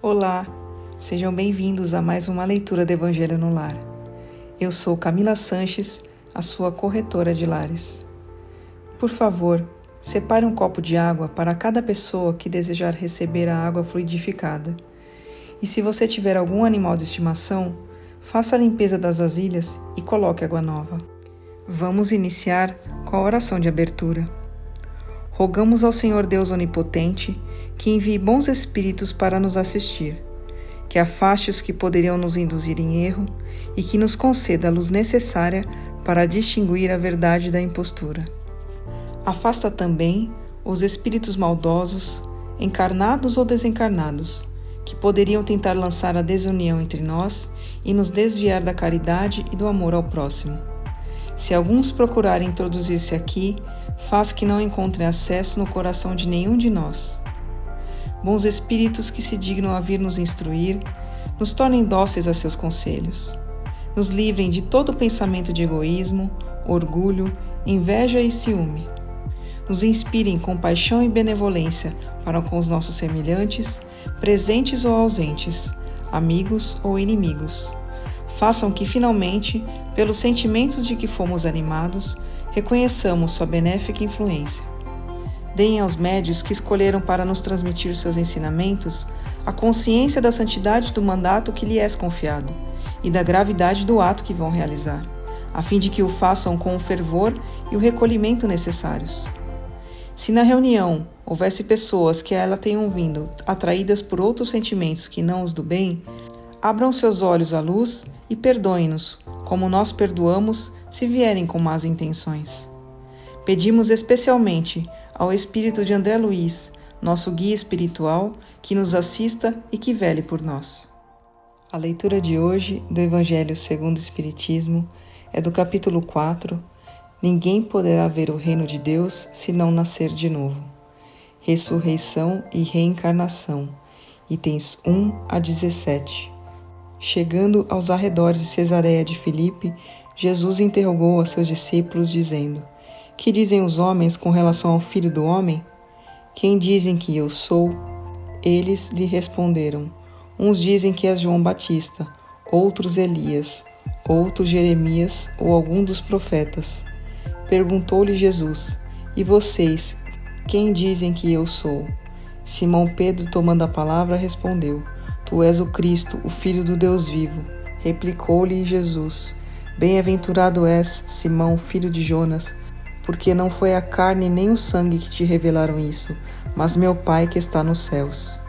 Olá, sejam bem-vindos a mais uma leitura do Evangelho no Lar. Eu sou Camila Sanches, a sua corretora de lares. Por favor, separe um copo de água para cada pessoa que desejar receber a água fluidificada. E se você tiver algum animal de estimação, faça a limpeza das vasilhas e coloque água nova. Vamos iniciar com a oração de abertura. Rogamos ao Senhor Deus Onipotente que envie bons espíritos para nos assistir, que afaste os que poderiam nos induzir em erro e que nos conceda a luz necessária para distinguir a verdade da impostura. Afasta também os espíritos maldosos, encarnados ou desencarnados, que poderiam tentar lançar a desunião entre nós e nos desviar da caridade e do amor ao próximo. Se alguns procurarem introduzir-se aqui, faz que não encontrem acesso no coração de nenhum de nós. Bons espíritos que se dignam a vir nos instruir, nos tornem dóceis a seus conselhos. Nos livrem de todo pensamento de egoísmo, orgulho, inveja e ciúme. Nos inspirem compaixão e benevolência para com os nossos semelhantes, presentes ou ausentes, amigos ou inimigos. Façam que, finalmente, pelos sentimentos de que fomos animados, reconheçamos sua benéfica influência. Deem aos médios que escolheram para nos transmitir seus ensinamentos a consciência da santidade do mandato que lhe é confiado e da gravidade do ato que vão realizar, a fim de que o façam com o fervor e o recolhimento necessários. Se na reunião houvesse pessoas que a ela tenham vindo atraídas por outros sentimentos que não os do bem, abram seus olhos à luz e perdoem-nos, como nós perdoamos se vierem com más intenções. Pedimos especialmente ao espírito de André Luiz, nosso guia espiritual, que nos assista e que vele por nós. A leitura de hoje do Evangelho segundo o Espiritismo é do capítulo 4, Ninguém poderá ver o reino de Deus se não nascer de novo. Ressurreição e reencarnação, itens 1 a 17. Chegando aos arredores de Cesareia de Filipe, Jesus interrogou a seus discípulos, dizendo: Que dizem os homens com relação ao Filho do Homem? Quem dizem que eu sou? Eles lhe responderam: Uns dizem que és João Batista, outros Elias, outros Jeremias ou algum dos profetas. Perguntou-lhe Jesus: E vocês, quem dizem que eu sou? Simão Pedro, tomando a palavra, respondeu: Tu és o Cristo, o Filho do Deus vivo. Replicou-lhe Jesus: Bem-aventurado és, Simão, filho de Jonas, porque não foi a carne nem o sangue que te revelaram isso, mas meu Pai que está nos céus.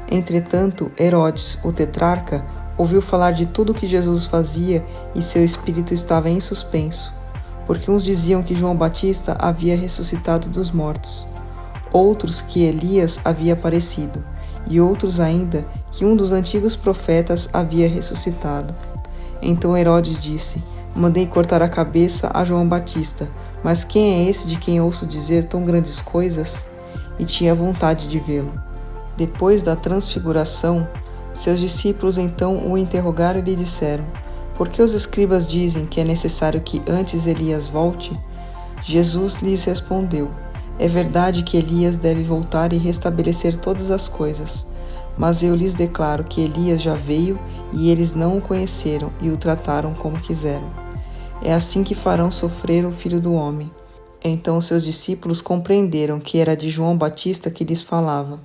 Entretanto, Herodes, o tetrarca, ouviu falar de tudo o que Jesus fazia e seu espírito estava em suspenso, porque uns diziam que João Batista havia ressuscitado dos mortos, outros que Elias havia aparecido, e outros ainda que um dos antigos profetas havia ressuscitado. Então Herodes disse: Mandei cortar a cabeça a João Batista, mas quem é esse de quem ouço dizer tão grandes coisas? E tinha vontade de vê-lo. Depois da transfiguração, seus discípulos então o interrogaram e lhe disseram: Por que os escribas dizem que é necessário que antes Elias volte? Jesus lhes respondeu: É verdade que Elias deve voltar e restabelecer todas as coisas, mas eu lhes declaro que Elias já veio e eles não o conheceram e o trataram como quiseram. É assim que farão sofrer o Filho do Homem. Então seus discípulos compreenderam que era de João Batista que lhes falava.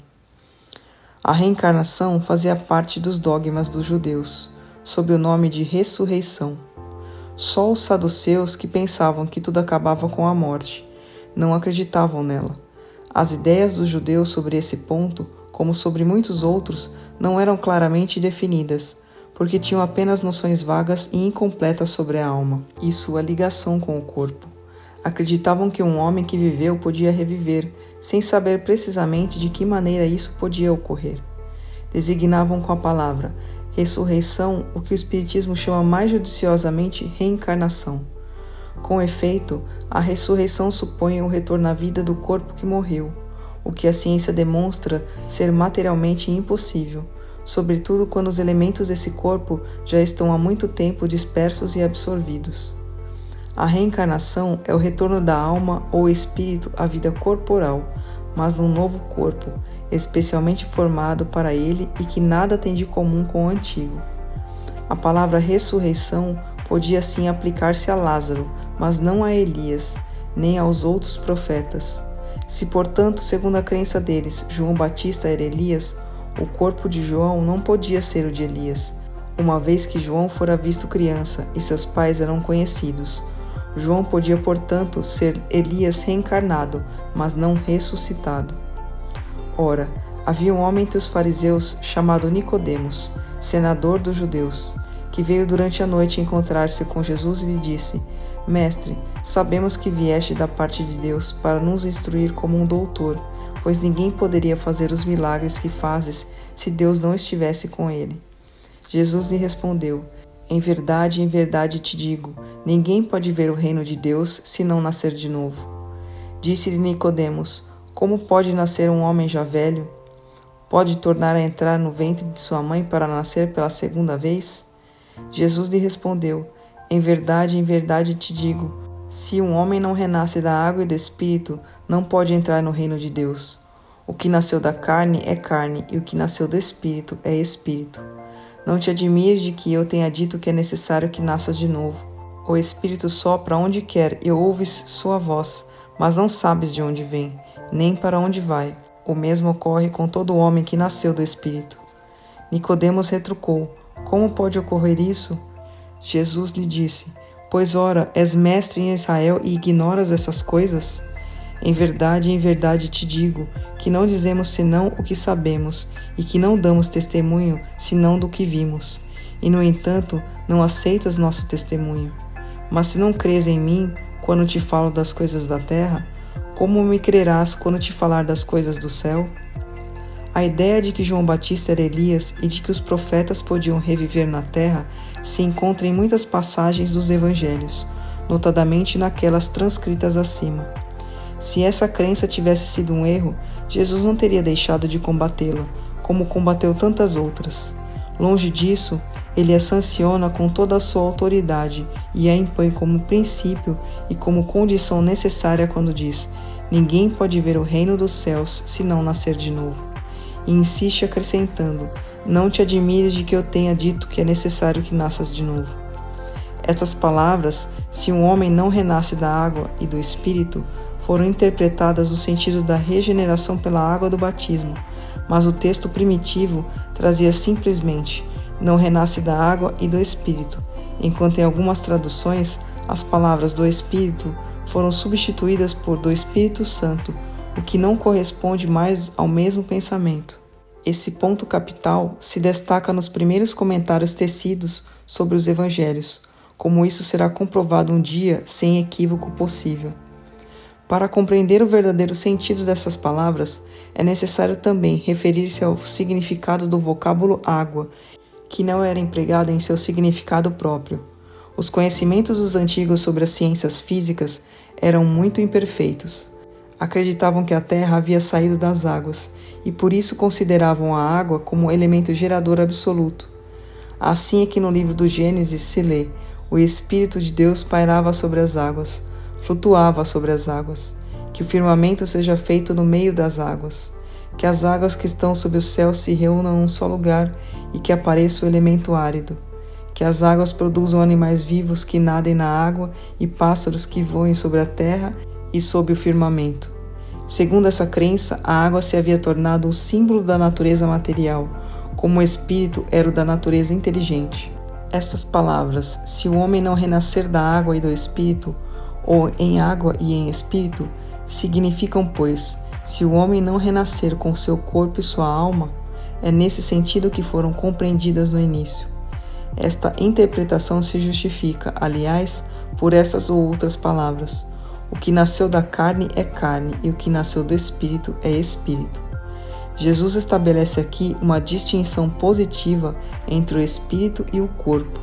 A reencarnação fazia parte dos dogmas dos judeus, sob o nome de ressurreição. Só os saduceus, que pensavam que tudo acabava com a morte, não acreditavam nela. As ideias dos judeus sobre esse ponto, como sobre muitos outros, não eram claramente definidas, porque tinham apenas noções vagas e incompletas sobre a alma e sua ligação com o corpo. Acreditavam que um homem que viveu podia reviver, sem saber precisamente de que maneira isso podia ocorrer. Designavam com a palavra ressurreição o que o Espiritismo chama mais judiciosamente reencarnação. Com efeito, a ressurreição supõe o retorno à vida do corpo que morreu, o que a ciência demonstra ser materialmente impossível, sobretudo quando os elementos desse corpo já estão há muito tempo dispersos e absorvidos. A reencarnação é o retorno da alma ou espírito à vida corporal, mas num novo corpo, especialmente formado para ele e que nada tem de comum com o antigo. A palavra ressurreição podia sim aplicar-se a Lázaro, mas não a Elias, nem aos outros profetas. Se, portanto, segundo a crença deles, João Batista era Elias, o corpo de João não podia ser o de Elias, uma vez que João fora visto criança e seus pais eram conhecidos. João podia, portanto, ser Elias reencarnado, mas não ressuscitado. Ora, havia um homem entre os fariseus chamado Nicodemos, senador dos judeus, que veio durante a noite encontrar-se com Jesus e lhe disse: Mestre, sabemos que vieste da parte de Deus para nos instruir como um doutor, pois ninguém poderia fazer os milagres que fazes se Deus não estivesse com ele. Jesus lhe respondeu: em verdade te digo, ninguém pode ver o reino de Deus se não nascer de novo. Disse-lhe Nicodemos: como pode nascer um homem já velho? Pode tornar a entrar no ventre de sua mãe para nascer pela segunda vez? Jesus lhe respondeu: em verdade te digo, se um homem não renasce da água e do Espírito, não pode entrar no reino de Deus. O que nasceu da carne é carne, e o que nasceu do Espírito é Espírito. Não te admires de que eu tenha dito que é necessário que nasças de novo. O Espírito sopra onde quer e ouves sua voz, mas não sabes de onde vem, nem para onde vai. O mesmo ocorre com todo homem que nasceu do Espírito. Nicodemos retrucou: como pode ocorrer isso? Jesus lhe disse: pois ora, és mestre em Israel e ignoras essas coisas? Em verdade te digo, que não dizemos senão o que sabemos, e que não damos testemunho senão do que vimos. E, no entanto, não aceitas nosso testemunho. Mas se não crês em mim, quando te falo das coisas da terra, como me crerás quando te falar das coisas do céu? A ideia de que João Batista era Elias e de que os profetas podiam reviver na terra se encontra em muitas passagens dos evangelhos, notadamente naquelas transcritas acima. Se essa crença tivesse sido um erro, Jesus não teria deixado de combatê-la, como combateu tantas outras. Longe disso, ele a sanciona com toda a sua autoridade e a impõe como princípio e como condição necessária quando diz: ninguém pode ver o reino dos céus se não nascer de novo. E insiste acrescentando: não te admires de que eu tenha dito que é necessário que nasças de novo. Estas palavras, se um homem não renasce da água e do Espírito, foram interpretadas no sentido da regeneração pela água do batismo, mas o texto primitivo trazia simplesmente: não renasce da água e do Espírito, enquanto em algumas traduções as palavras do Espírito foram substituídas por do Espírito Santo, o que não corresponde mais ao mesmo pensamento. Esse ponto capital se destaca nos primeiros comentários tecidos sobre os evangelhos, como isso será comprovado um dia sem equívoco possível. Para compreender o verdadeiro sentido dessas palavras, é necessário também referir-se ao significado do vocábulo água, que não era empregado em seu significado próprio. Os conhecimentos dos antigos sobre as ciências físicas eram muito imperfeitos. Acreditavam que a Terra havia saído das águas, e por isso consideravam a água como elemento gerador absoluto. Assim é que no livro do Gênesis se lê: o Espírito de Deus pairava sobre as águas, flutuava sobre as águas, que o firmamento seja feito no meio das águas, que as águas que estão sob o céu se reúnam num só lugar e que apareça o elemento árido, que as águas produzam animais vivos que nadem na água e pássaros que voem sobre a terra e sob o firmamento. Segundo essa crença, a água se havia tornado o símbolo da natureza material, como o espírito era o da natureza inteligente. Estas palavras, se o homem não renascer da água e do espírito, ou em água e em espírito, significam, pois, se o homem não renascer com seu corpo e sua alma, é nesse sentido que foram compreendidas no início. Esta interpretação se justifica, aliás, por essas ou outras palavras: o que nasceu da carne é carne e o que nasceu do espírito é espírito. Jesus estabelece aqui uma distinção positiva entre o espírito e o corpo.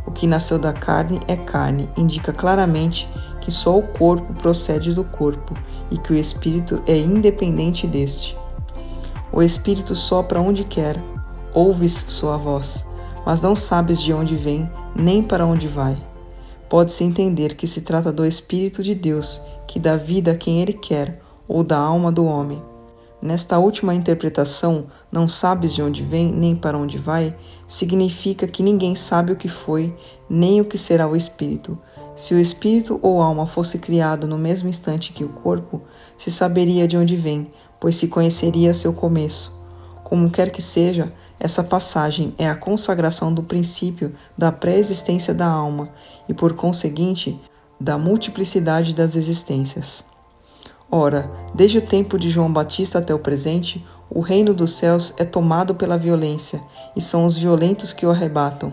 O que nasceu da carne é carne, indica claramente que só o corpo procede do corpo e que o espírito é independente deste. O espírito sopra onde quer, ouves sua voz, mas não sabes de onde vem nem para onde vai. Pode-se entender que se trata do Espírito de Deus, que dá vida a quem ele quer, ou da alma do homem. Nesta última interpretação, não sabes de onde vem nem para onde vai, significa que ninguém sabe o que foi, nem o que será o espírito. Se o espírito ou alma fosse criado no mesmo instante que o corpo, se saberia de onde vem, pois se conheceria seu começo. Como quer que seja, essa passagem é a consagração do princípio da pré-existência da alma e, por conseguinte, da multiplicidade das existências. Ora, desde o tempo de João Batista até o presente, o reino dos céus é tomado pela violência, e são os violentos que o arrebatam.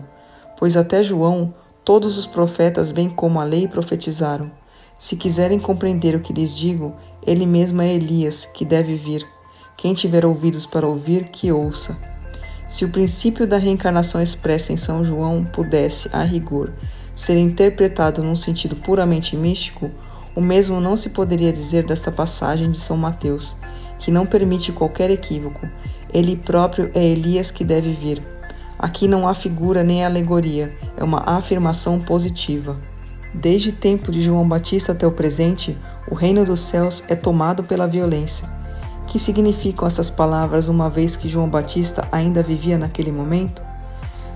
Pois até João, todos os profetas, bem como a lei, profetizaram. Se quiserem compreender o que lhes digo, ele mesmo é Elias, que deve vir. Quem tiver ouvidos para ouvir, que ouça. Se o princípio da reencarnação expressa em São João pudesse, a rigor, ser interpretado num sentido puramente místico, o mesmo não se poderia dizer desta passagem de São Mateus, que não permite qualquer equívoco. Ele próprio é Elias que deve vir. Aqui não há figura nem alegoria, é uma afirmação positiva. Desde o tempo de João Batista até o presente, o reino dos céus é tomado pela violência. Que significam essas palavras uma vez que João Batista ainda vivia naquele momento?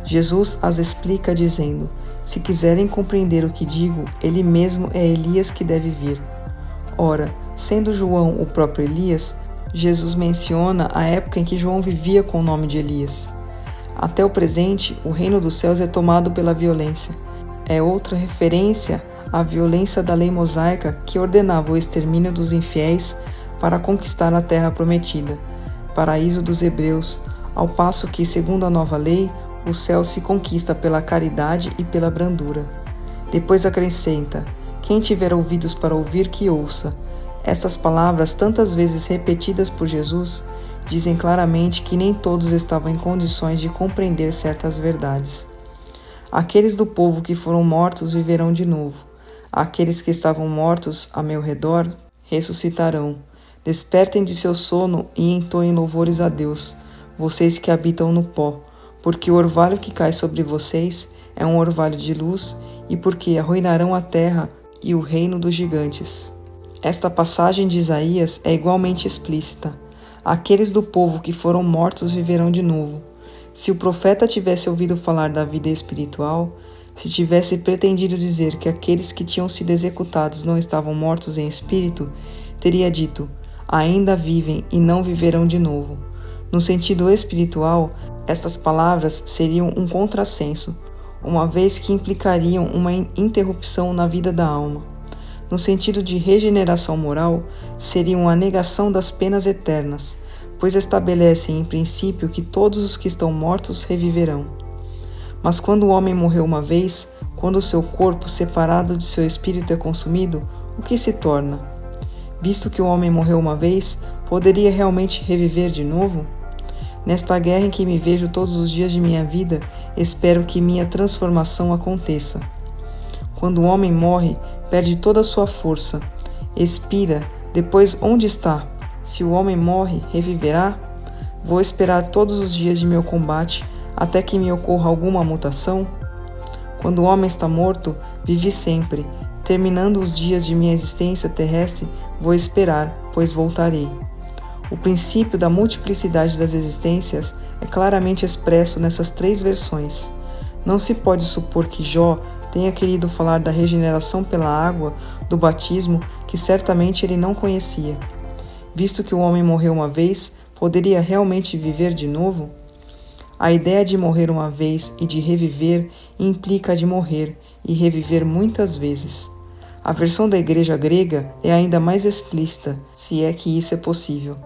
Jesus as explica dizendo: se quiserem compreender o que digo, ele mesmo é Elias que deve vir. Ora, sendo João o próprio Elias, Jesus menciona a época em que João vivia com o nome de Elias. Até o presente, o reino dos céus é tomado pela violência. É outra referência à violência da lei mosaica que ordenava o extermínio dos infiéis para conquistar a terra prometida, paraíso dos hebreus, ao passo que, segundo a nova lei, o céu se conquista pela caridade e pela brandura. Depois acrescenta: quem tiver ouvidos para ouvir, que ouça. Estas palavras, tantas vezes repetidas por Jesus, dizem claramente que nem todos estavam em condições de compreender certas verdades. Aqueles do povo que foram mortos viverão de novo. Aqueles que estavam mortos a meu redor ressuscitarão. Despertem de seu sono e entoem louvores a Deus, vocês que habitam no pó, porque o orvalho que cai sobre vocês é um orvalho de luz e porque arruinarão a terra e o reino dos gigantes. Esta passagem de Isaías é igualmente explícita. Aqueles do povo que foram mortos viverão de novo. Se o profeta tivesse ouvido falar da vida espiritual, se tivesse pretendido dizer que aqueles que tinham sido executados não estavam mortos em espírito, teria dito: ainda vivem e não viverão de novo. No sentido espiritual, estas palavras seriam um contrassenso, uma vez que implicariam uma interrupção na vida da alma. No sentido de regeneração moral, seriam a negação das penas eternas, pois estabelecem em princípio que todos os que estão mortos reviverão. Mas quando o homem morreu uma vez, quando o seu corpo separado de seu espírito é consumido, o que se torna? Visto que o homem morreu uma vez, poderia realmente reviver de novo? Nesta guerra em que me vejo todos os dias de minha vida, espero que minha transformação aconteça. Quando o homem morre, perde toda a sua força, expira, depois onde está? Se o homem morre, reviverá? Vou esperar todos os dias de meu combate até que me ocorra alguma mutação? Quando o homem está morto, vivi sempre. Terminando os dias de minha existência terrestre, vou esperar, pois voltarei. O princípio da multiplicidade das existências é claramente expresso nessas três versões. Não se pode supor que Jó tenha querido falar da regeneração pela água, do batismo, que certamente ele não conhecia. Visto que o homem morreu uma vez, poderia realmente viver de novo? A ideia de morrer uma vez e de reviver implica a de morrer e reviver muitas vezes. A versão da igreja grega é ainda mais explícita, se é que isso é possível.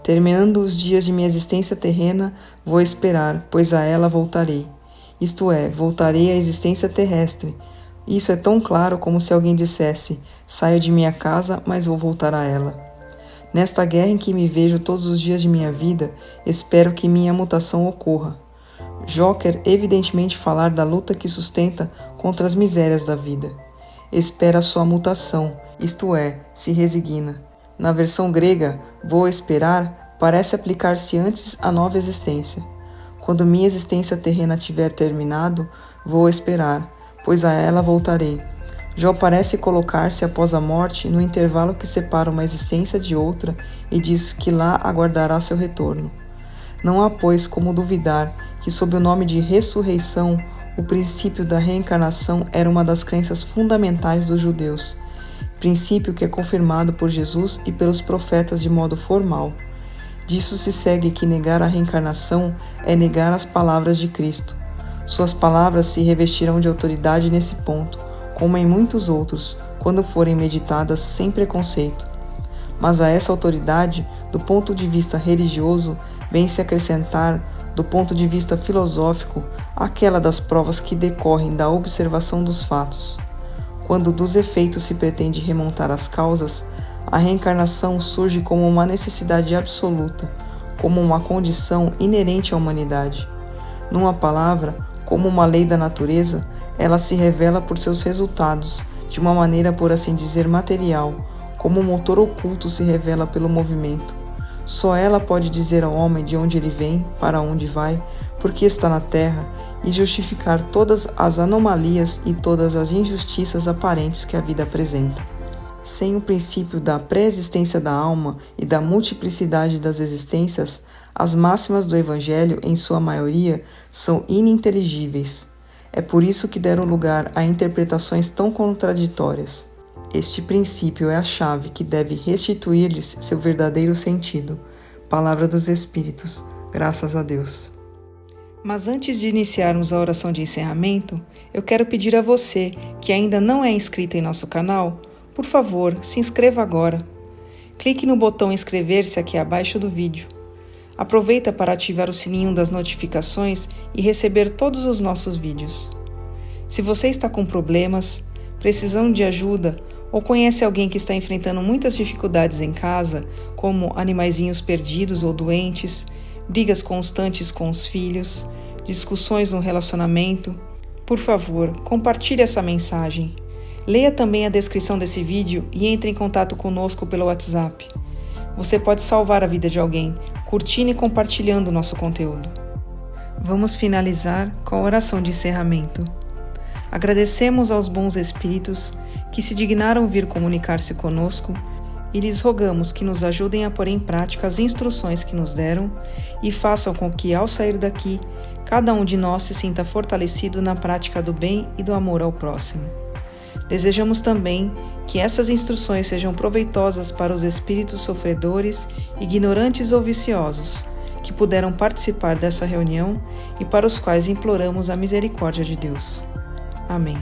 Terminando os dias de minha existência terrena, vou esperar, pois a ela voltarei. Isto é, voltarei à existência terrestre. Isso é tão claro como se alguém dissesse: saio de minha casa, mas vou voltar a ela. Nesta guerra em que me vejo todos os dias de minha vida, espero que minha mutação ocorra. Jó quer evidentemente falar da luta que sustenta contra as misérias da vida. Espera sua mutação, isto é, se resigna. Na versão grega, vou esperar, parece aplicar-se antes à nova existência. Quando minha existência terrena tiver terminado, vou esperar, pois a ela voltarei. Jó parece colocar-se após a morte no intervalo que separa uma existência de outra e diz que lá aguardará seu retorno. Não há, pois, como duvidar que, sob o nome de ressurreição, o princípio da reencarnação era uma das crenças fundamentais dos judeus, princípio que é confirmado por Jesus e pelos profetas de modo formal. Disso se segue que negar a reencarnação é negar as palavras de Cristo. Suas palavras se revestirão de autoridade nesse ponto, como em muitos outros, quando forem meditadas sem preconceito. Mas a essa autoridade, do ponto de vista religioso, vem-se acrescentar, do ponto de vista filosófico, aquela das provas que decorrem da observação dos fatos. Quando dos efeitos se pretende remontar às causas, a reencarnação surge como uma necessidade absoluta, como uma condição inerente à humanidade. Numa palavra, como uma lei da natureza, ela se revela por seus resultados, de uma maneira, por assim dizer, material, como um motor oculto se revela pelo movimento. Só ela pode dizer ao homem de onde ele vem, para onde vai, por que está na terra, e justificar todas as anomalias e todas as injustiças aparentes que a vida apresenta. Sem o princípio da pré-existência da alma e da multiplicidade das existências, as máximas do Evangelho, em sua maioria, são ininteligíveis. É por isso que deram lugar a interpretações tão contraditórias. Este princípio é a chave que deve restituir-lhes seu verdadeiro sentido. Palavra dos Espíritos. Graças a Deus. Mas antes de iniciarmos a oração de encerramento, eu quero pedir a você, que ainda não é inscrito em nosso canal, por favor, se inscreva agora. Clique no botão inscrever-se aqui abaixo do vídeo. Aproveita para ativar o sininho das notificações e receber todos os nossos vídeos. Se você está com problemas, precisando de ajuda ou conhece alguém que está enfrentando muitas dificuldades em casa, como animaizinhos perdidos ou doentes, brigas constantes com os filhos, discussões no relacionamento, por favor, compartilhe essa mensagem. Leia também a descrição desse vídeo e entre em contato conosco pelo WhatsApp. Você pode salvar a vida de alguém, curtindo e compartilhando o nosso conteúdo. Vamos finalizar com a oração de encerramento. Agradecemos aos bons espíritos que se dignaram vir comunicar-se conosco e lhes rogamos que nos ajudem a pôr em prática as instruções que nos deram e façam com que, ao sair daqui, cada um de nós se sinta fortalecido na prática do bem e do amor ao próximo. Desejamos também que essas instruções sejam proveitosas para os espíritos sofredores, ignorantes ou viciosos, que puderam participar dessa reunião e para os quais imploramos a misericórdia de Deus. Amém.